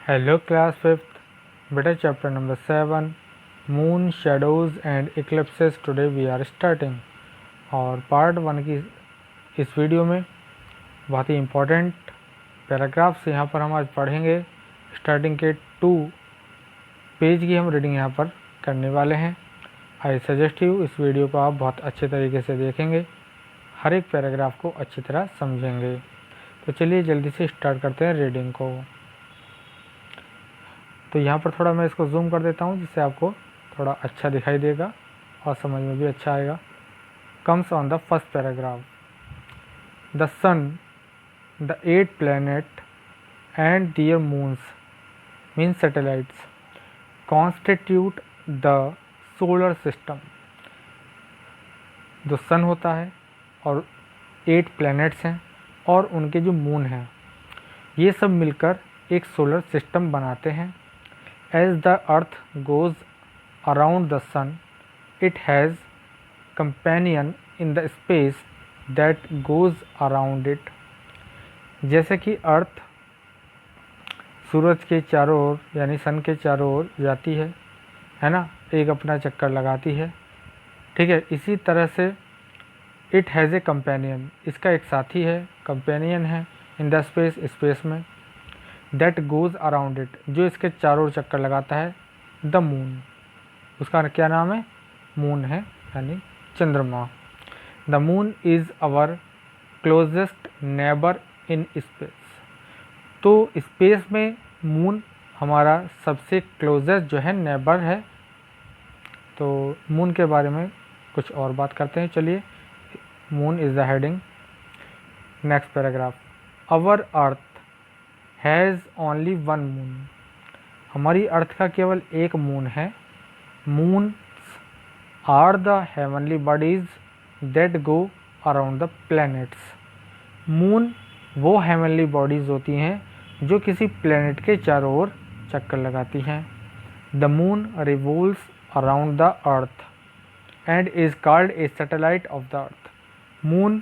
Hello class fifth बेटा, chapter number 7 moon shadows and eclipses today we are starting. और part 1 की इस video में बहुत ही इम्पोर्टेंट पैराग्राफ्स यहाँ पर हम आज पढ़ेंगे। स्टार्टिंग के 2 पेज की हम रीडिंग यहाँ पर करने वाले हैं। आई सजेस्ट यू इस वीडियो को आप बहुत अच्छे तरीके से देखेंगे, हर एक पैराग्राफ को अच्छी तरह समझेंगे। तो चलिए जल्दी से स्टार्ट करते हैं रीडिंग को। तो यहाँ पर थोड़ा मैं इसको जूम कर देता हूँ जिससे आपको थोड़ा अच्छा दिखाई देगा और समझ में भी अच्छा आएगा। Comes on the first paragraph, the sun, the 8 planet and their moons mean satellites constitute the solar system। जो सन होता है और 8 planets हैं और उनके जो मून हैं, ये सब मिलकर एक सोलर सिस्टम बनाते हैं। As the earth goes around the sun, it has companion in the space that goes around it। जैसे कि अर्थ सूरज के चारों ओर यानी सन के चारों ओर जाती है ना, एक अपना चक्कर लगाती है, ठीक है। इसी तरह से इट हैज़ ए कंपेनियन, इसका एक साथी है, कंपेनियन है, इन द स्पेस, स्पेस में, दैट गोज़ अराउंड इट, जो इसके चारों ओर चक्कर लगाता है, द मून, उसका क्या नाम है, मून है यानी चंद्रमा। The moon is our closest neighbour in space. तो स्पेस में मून हमारा सबसे क्लोजेस्ट जो है नेबर है। तो मून के बारे में कुछ और बात करते हैं। चलिए, moon is the heading. Next paragraph, our earth has only one moon. हमारी अर्थ का केवल एक मून है। Moons are the heavenly bodies that go around the planets. Moon वो हेवनली बॉडीज़ होती हैं जो किसी प्लैनेट के चारों ओर चक्कर लगाती हैं। The moon revolves around the earth and is called a satellite of the earth. Moon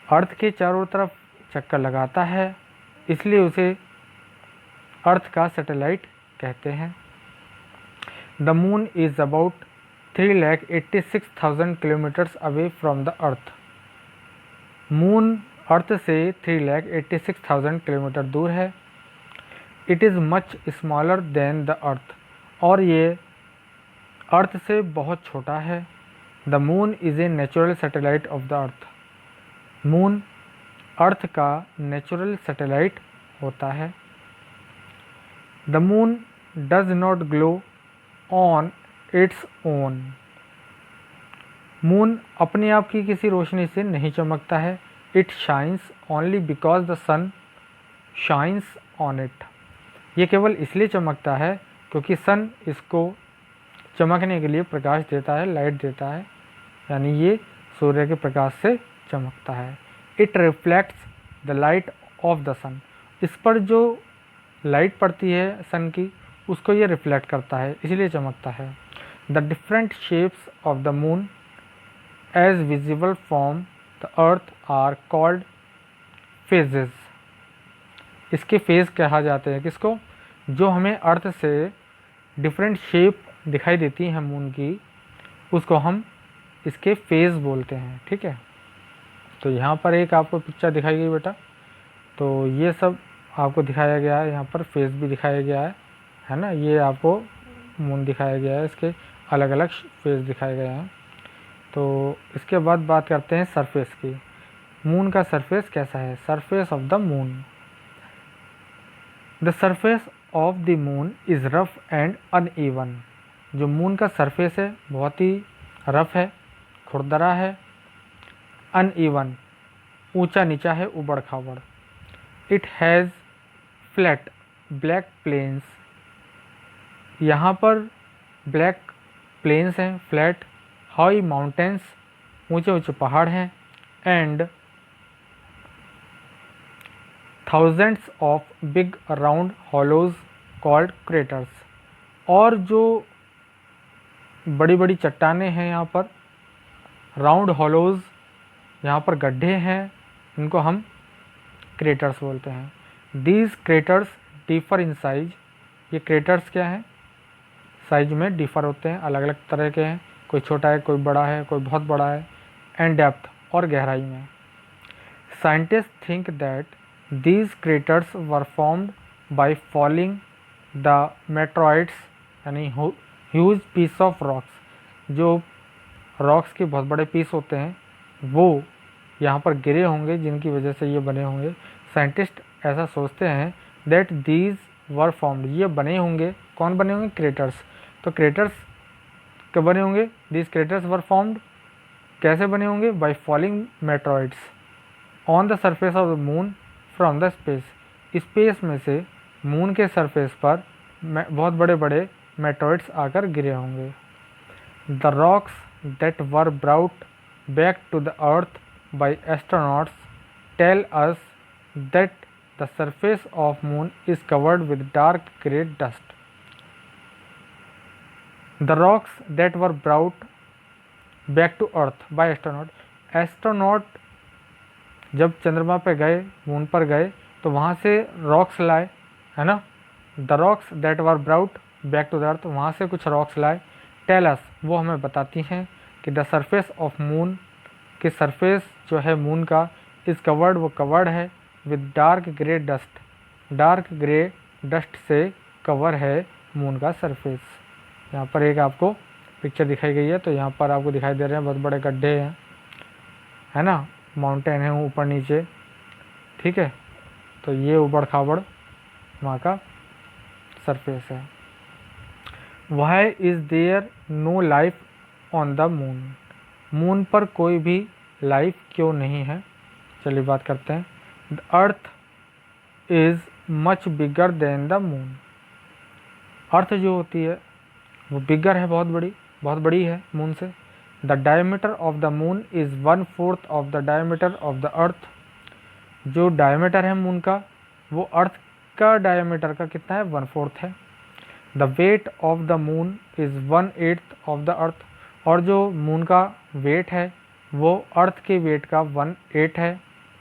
earth के चारों तरफ चक्कर लगाता है, इसलिए उसे अर्थ का सैटेलाइट कहते हैं। The moon is about 3,86,000 kilometres away from the earth. Moon earth से 3,86,000 किलोमीटर दूर है। It is much smaller than the earth, और ये अर्थ से बहुत छोटा है। The moon is a natural satellite of the earth. Moon earth का नेचुरल सैटेलाइट होता है। The moon does not glow on its own. Moon अपने आप की किसी रोशनी से नहीं चमकता है। It shines only because the sun shines on it. ये केवल इसलिए चमकता है क्योंकि सन इसको चमकने के लिए प्रकाश देता है, लाइट देता है, यानी ये सूर्य के प्रकाश से चमकता है। It reflects the light of the sun. इस पर जो लाइट पड़ती है सन की, उसको ये रिफ्लेक्ट करता है, इसलिए चमकता है। The different shapes of the moon as visible from the earth are called phases. इसके फेज कहा जाते हैं किसको, जो हमें अर्थ से डिफरेंट शेप दिखाई देती हैं मून की, उसको हम इसके फेज बोलते हैं, ठीक है। तो यहाँ पर एक आपको पिक्चर दिखाई गई बेटा, तो ये सब आपको दिखाया गया है, यहाँ पर फेज भी दिखाया गया है ना। ये आपको मून दिखाया गया है, इसके अलग अलग फेज दिखाए गए हैं। तो इसके बाद बात करते हैं सरफेस की। मून का सरफेस कैसा है, surface of the moon. The surface of the moon is rough and uneven. जो मून का सरफेस है बहुत ही रफ है, खुरदरा है, अनइवन, ऊंचा नीचा है, उबड़ खाबड़। It has flat black plains. यहाँ पर ब्लैक प्लेन्स हैं, फ्लैट, हाई माउंटेन्स, ऊंचे ऊंचे पहाड़ हैं, and thousands of big round hollows called craters. और जो बड़ी बड़ी चट्टानें हैं यहाँ पर, राउंड हॉलोज, यहाँ पर गड्ढे हैं, इनको हम क्रेटर्स बोलते हैं। These craters differ in size, ये क्रेटर्स क्या हैं, साइज में डिफर होते हैं, अलग अलग तरह के हैं, कोई छोटा है, कोई बड़ा है, कोई बहुत बड़ा है, एंड डेप्थ, और गहराई में। Scientist think that these craters were formed by fouling the meteoroids, यानी ह्यूज पीस ऑफ रॉक्स, जो रॉक्स के बहुत बड़े पीस होते हैं वो यहाँ पर गिरे होंगे, जिनकी वजह से ये बने होंगे। साइंटिस्ट ऐसा सोचते हैं दैट दीज वर फॉर्म्ड, ये बने होंगे, कौन बने होंगे, क्रेटर्स। तो क्रेटर्स कब बने होंगे, दीज क्रेटर्स वर फॉर्म्ड, कैसे बने होंगे, by falling meteoroids on the surface of the moon from the space, space में से मून के सरफेस पर बहुत बड़े बड़े मेट्रॉइड्स आकर गिरे होंगे। The rocks that were brought back to the earth by astronauts tell us that the surface of moon is covered with dark gray dust. The rocks that were brought back to earth by astronaut जब चंद्रमा पे गए, moon पर गए, तो वहाँ से rocks लाए, है ना। The rocks that were brought back to the earth, वहाँ से कुछ रॉक्स लाए। टेल अस, वो हमें बताती हैं कि द सरफेस ऑफ मून, कि सरफेस जो है मून का, इज़ कवर्ड, वो कवर्ड है with dark grey dust, dark grey dust से कवर है मून का सरफेस। यहाँ पर एक आपको पिक्चर दिखाई गई है, तो यहाँ पर आपको दिखाई दे रहे हैं बहुत बड़े गड्ढे हैं, है ना, माउंटेन है ऊपर नीचे, ठीक है। तो ये उबड़ खाबड़ वहाँ का सरफेस है। Why is there no life on the moon, moon पर कोई भी लाइफ क्यों नहीं है। चलिए बात करते हैं। The earth is much bigger than the moon, earth जो होती है वो बिगर है, बहुत बड़ी है मून से। The diameter of the moon is 1/4 of the diameter of the अर्थ, जो डायमीटर है मून का वो अर्थ का डायमीटर का कितना है, 1/4 है। The weight of the moon is 1/8 of the अर्थ, और जो मून का वेट है वो अर्थ के वेट का 1/8 है,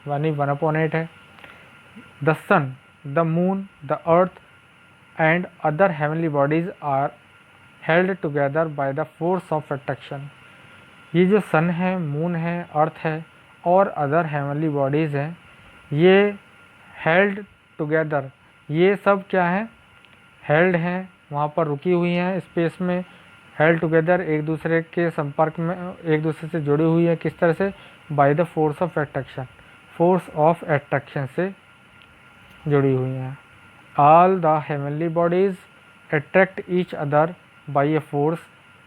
यानी 1/8 है। The sun, the moon, the earth and other heavenly bodies are held together by the force of attraction, ये जो सन है, मून है, अर्थ है और अदर हेवनली बॉडीज़ हैं, ये हेल्ड टुगेदर, ये सब क्या है, हेल्ड हैं, वहाँ पर रुकी हुई हैं स्पेस में, हेल्ड टुगेदर, एक दूसरे के संपर्क में, एक दूसरे से जुड़ी हुई है, किस तरह से, bye the force of attraction, force of attraction से जुड़ी हुई हैं। All the heavenly bodies attract each other by a force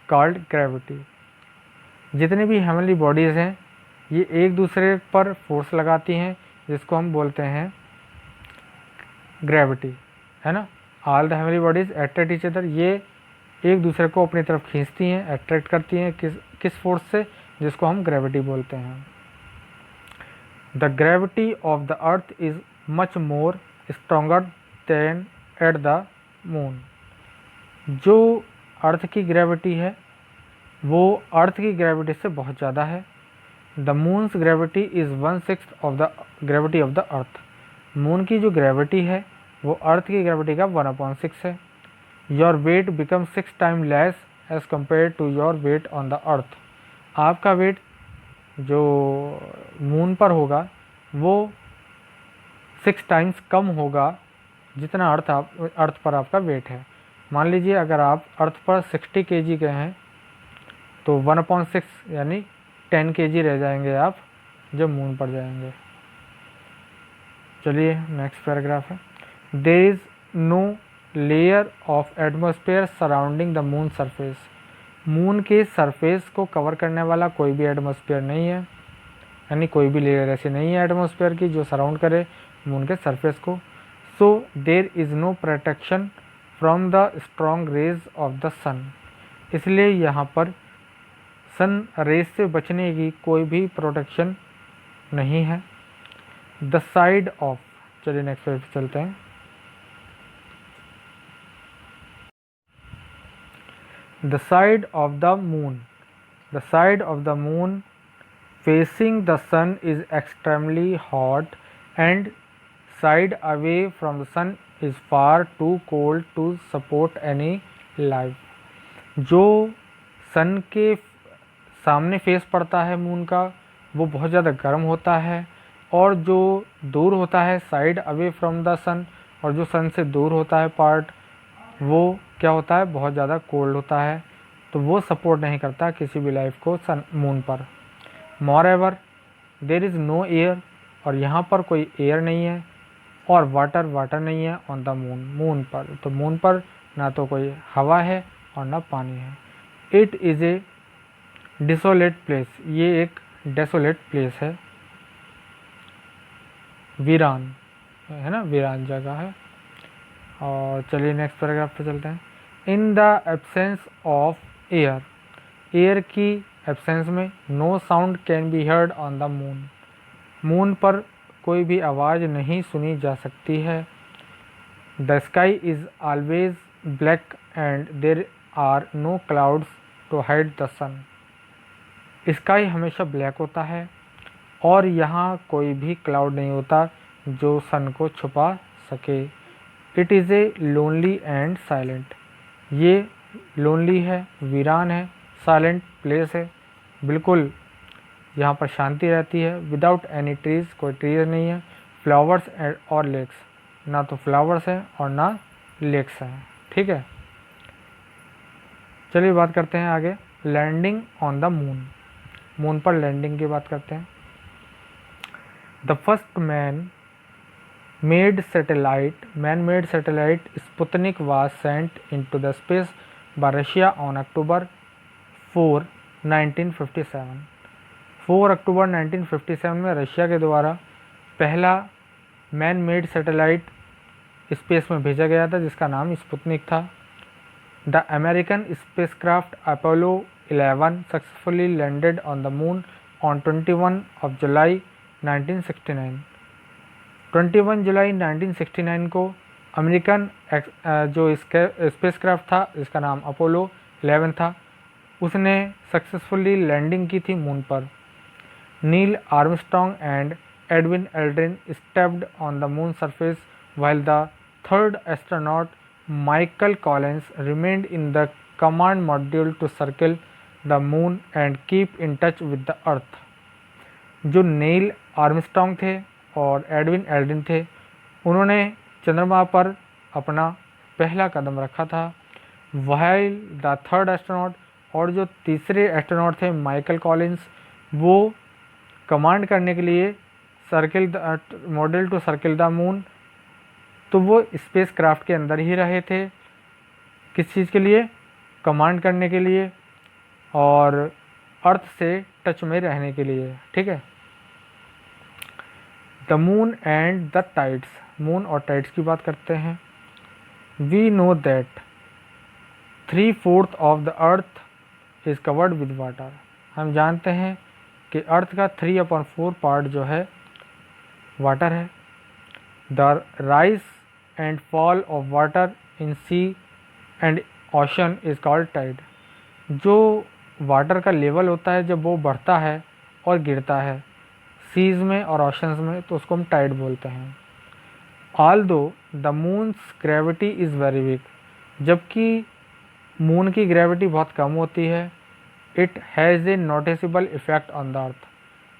called gravity, जितनी भी हेवनली बॉडीज़ हैं ये एक दूसरे पर फोर्स लगाती हैं, जिसको हम बोलते हैं ग्रेविटी, है ना। All the heavenly bodies attract each other, ये एक दूसरे को अपनी तरफ खींचती हैं, अट्रैक्ट करती हैं, किस फोर्स से, जिसको हम ग्रेविटी बोलते हैं। The gravity of the earth is much more stronger than at the moon, जो अर्थ की ग्रेविटी है वो अर्थ की ग्रेविटी से बहुत ज़्यादा है। The moons gravity is 1/6 of the gravity of the earth, moon की जो ग्रेविटी है वो अर्थ की ग्रेविटी का 1/6 है। Your weight become 6 time less as compare to your weight on the earth, आपका वेट जो मून पर होगा वो 6 टाइम्स कम होगा जितना अर्थ पर आपका वेट है। मान लीजिए अगर आप अर्थ पर 60 kg के हैं तो 1/6 यानी 10 kg रह जाएंगे आप जब मून पर जाएंगे। चलिए नेक्स्ट पैराग्राफ है। There is no layer of atmosphere surrounding the moon surface, moon के सरफेस को कवर करने वाला कोई भी एटमॉस्फेयर नहीं है, यानी कोई भी लेयर ऐसी नहीं है एटमॉस्फेयर की जो सराउंड करे मून के सरफेस को। So there is no protection from the strong rays of the sun, इसलिए यहाँ पर सन रेज से बचने की कोई भी प्रोटेक्शन नहीं है। द साइड ऑफ, चलिए नेक्स्ट पेज पे चलते हैं। The side of the moon, the side of the moon facing the sun is extremely hot and side away from the sun is far too cold to support any life. जो सन के सामने face पड़ता है moon का वो बहुत ज़्यादा गर्म होता है, और जो दूर होता है साइड अवे फ्रॉम द सन, और जो सन से दूर होता है पार्ट, वो क्या होता है, बहुत ज़्यादा कोल्ड होता है, तो वो सपोर्ट नहीं करता किसी भी लाइफ को सन मून पर। मोreover देयर इज़ नो एयर, और यहाँ पर कोई एयर नहीं है, और वाटर नहीं है ऑन द मून पर, तो मून पर ना तो कोई हवा है और ना पानी है। It is a desolate place, ये एक डेसोलेट प्लेस है, वीरान है ना, वीरान जगह है। और चलिए नेक्स्ट पैराग्राफ पे चलते हैं। In the absence of air, air की एब्सेंस में no sound can be heard on the moon, moon पर कोई भी आवाज़ नहीं सुनी जा सकती है। The sky is always black and there are no clouds to hide the sun, sky हमेशा ब्लैक होता है और यहाँ कोई भी क्लाउड नहीं होता जो सन को छुपा सके। It is a lonely and silent, ये लोनली है, वीरान है, साइलेंट प्लेस है, बिल्कुल यहाँ पर शांति रहती है। विदाउट एनी ट्रीज़, कोई ट्रीज नहीं है। फ्लावर्स और लेक्स, ना तो फ्लावर्स हैं और ना लेक्स हैं, ठीक है। चलिए बात करते हैं आगे, landing on the moon, moon पर लैंडिंग की बात करते हैं। The first man made satellite Sputnik was sent into the space by Russia on October 4, 1957। 4 अक्टूबर 1957 में रशिया के द्वारा पहला मैन मेड सैटेलाइट स्पेस में भेजा गया था जिसका नाम स्पुतनिक था। The American spacecraft Apollo 11 successfully landed on the moon on 21 जुलाई 1969। 21 जुलाई 1969 को अमेरिकन जो स्पेसक्राफ्ट था जिसका नाम अपोलो 11 था, उसने सक्सेसफुली लैंडिंग की थी मून पर। Neil Armstrong and Edwin Aldrin stepped on the moon surface while the third astronaut Michael Collins remained in the command module to circle the moon and keep in touch with the earth। जो Neil Armstrong थे और Edwin Aldrin थे, उन्होंने चंद्रमा पर अपना पहला कदम रखा था। while the third astronaut, और जो तीसरे एस्ट्रोनॉट थे माइकल कॉलिंस, वो कमांड करने के लिए circle the model to circle the moon, तो वो स्पेस क्राफ्ट के अंदर ही रहे थे, किस चीज़ के लिए, कमांड करने के लिए और अर्थ से टच में रहने के लिए, ठीक है। The moon and the tides, मून और टाइड्स की बात करते हैं। We know that 3/4 of the earth is covered with water, हम जानते हैं कि अर्थ का 3/4 पार्ट जो है वाटर है। The rise and fall of water in sea and ocean is called tide, जो वाटर का लेवल होता है जब वो बढ़ता है और गिरता है सीज में और ओशंस में, तो उसको हम टाइड बोलते हैं। Although the moons gravity is very weak, जबकि मून की ग्रेविटी बहुत कम होती है। It has a noticeable effect on the अर्थ,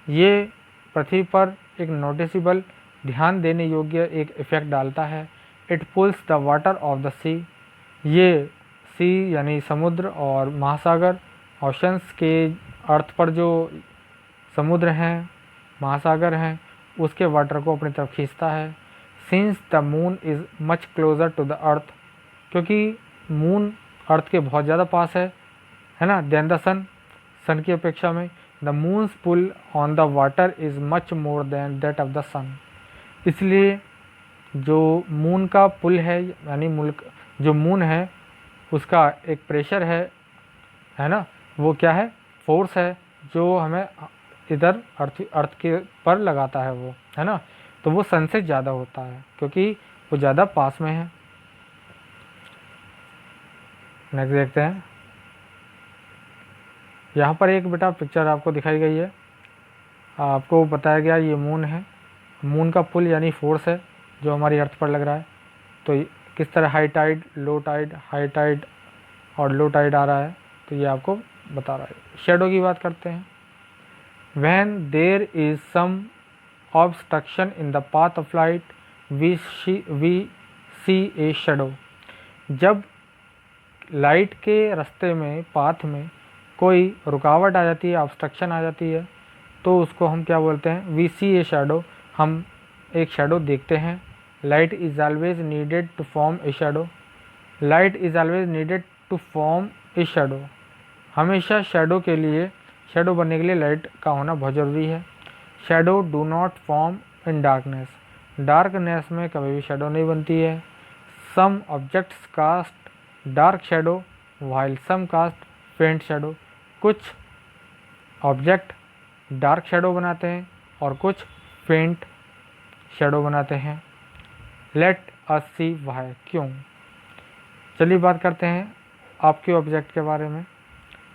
ये पृथ्वी पर एक नोटिसेबल, ध्यान देने योग्य एक इफ़ेक्ट डालता है। It pulls the water of the sea, sea सी यानी समुद्र और महासागर, ओशंस के अर्थ पर जो समुद्र हैं, महासागर हैं, उसके वाटर को अपनी तरफ खींचता है। Since the moon is much closer to the earth, क्योंकि मून अर्थ के बहुत ज़्यादा पास है ना, देन द सन, सन की अपेक्षा में। The moon's pull on the water is much more than that of the sun, इसलिए जो मून का पुल है, यानी जो मून है उसका एक प्रेशर है ना, वो क्या है, फोर्स है जो हमें इधर अर्थ के पर लगाता है वो, है ना, तो वो सन से ज़्यादा होता है क्योंकि वो ज़्यादा पास में है। नेक्स्ट देखते हैं, यहाँ पर एक बेटा पिक्चर आपको दिखाई गई है, आपको बताया गया ये मून है, मून का पुल यानी फोर्स है जो हमारी अर्थ पर लग रहा है। तो किस तरह high tide, low tide, high tide और लो टाइड आ रहा है, तो ये आपको बता रहा है। शेडो की बात करते हैं। When there is some obstruction in the path of light, we see a shadow. जब लाइट के रास्ते में, पाथ में कोई रुकावट आ जाती है, ऑब्स्ट्रक्शन आ जाती है, तो उसको हम क्या बोलते हैं? वी सी ए शैडो, हम एक शैडो देखते हैं। Light is always needed to form a shadow. Light is always needed to form a shadow. हमेशा शैडो के लिए, शैडो बनने के लिए लाइट का होना बहुत ज़रूरी है। Shadow do not form in darkness. Darkness में कभी भी शैडो नहीं बनती है। Some objects cast dark shadow while some cast faint shadow. कुछ ऑब्जेक्ट डार्क शैडो बनाते हैं और कुछ फेंट शैडो बनाते हैं। लेट अस सी वाई, क्यों। चलिए बात करते हैं आपके ऑब्जेक्ट के बारे में।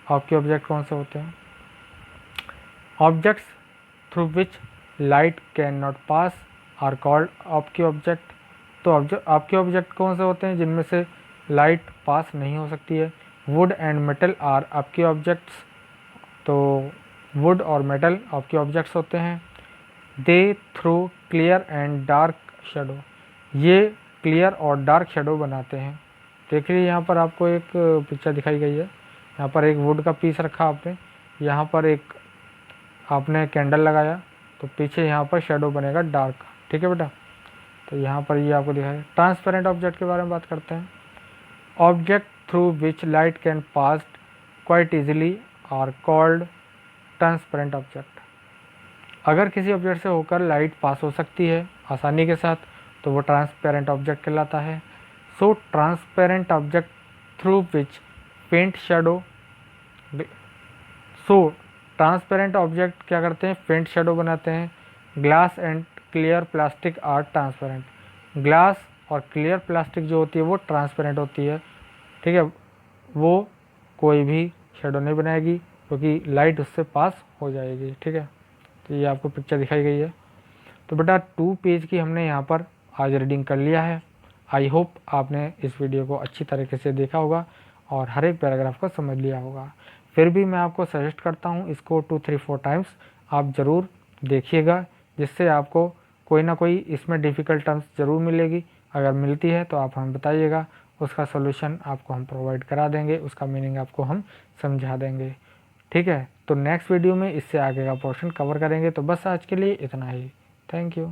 आपके ऑब्जेक्ट कौन से होते हैं? Objects through which light can not pass are called opaque object. तो आपके ऑब्जेक्ट कौन से होते हैं जिनमें से लाइट पास नहीं हो सकती है? वुड एंड मेटल आर आपके ऑब्जेक्ट्स। तो वुड और मेटल आपके ऑब्जेक्ट्स होते हैं। They through clear and dark shadow. ये क्लियर और डार्क शेडो बनाते हैं। देखिए यहाँ पर आपको एक पिक्चर दिखाई गई है। यहाँ पर एक वुड का पीस रखा आपने, यहाँ पर एक आपने कैंडल लगाया, तो पीछे यहाँ पर शेडो बनेगा डार्क। ठीक है बेटा, तो यहाँ पर ये आपको दिखाया। ट्रांसपेरेंट ऑब्जेक्ट के बारे में बात करते हैं। Object through which light can pass quite easily are called transparent object. अगर किसी ऑब्जेक्ट से होकर लाइट पास हो सकती है आसानी के साथ, तो वो ट्रांसपेरेंट ऑब्जेक्ट कहलाता है। So transparent object through which faint shadow. So transparent object क्या करते हैं? पेंट शेडो बनाते हैं। Glass and clear plastic are transparent. Glass और क्लियर प्लास्टिक जो होती है वो ट्रांसपेरेंट होती है। ठीक है, वो कोई भी शेडो नहीं बनाएगी क्योंकि लाइट उससे पास हो जाएगी। ठीक है, तो ये आपको पिक्चर दिखाई गई है। तो बेटा 2 पेज की हमने यहाँ पर आज रीडिंग कर लिया है। आई होप आपने इस वीडियो को अच्छी तरीके से देखा होगा और हर एक पैराग्राफ को समझ लिया होगा। फिर भी मैं आपको सजेस्ट करता हूँ इसको 2, 3, 4 टाइम्स आप ज़रूर देखिएगा, जिससे आपको कोई ना कोई इसमें डिफ़िकल्ट टर्म्स ज़रूर मिलेगी। अगर मिलती है तो आप हमें बताइएगा, उसका सोल्यूशन आपको हम प्रोवाइड करा देंगे, उसका मीनिंग आपको हम समझा देंगे। ठीक है, तो नेक्स्ट वीडियो में इससे आगे का पोर्शन कवर करेंगे। तो बस आज के लिए इतना ही। Thank you.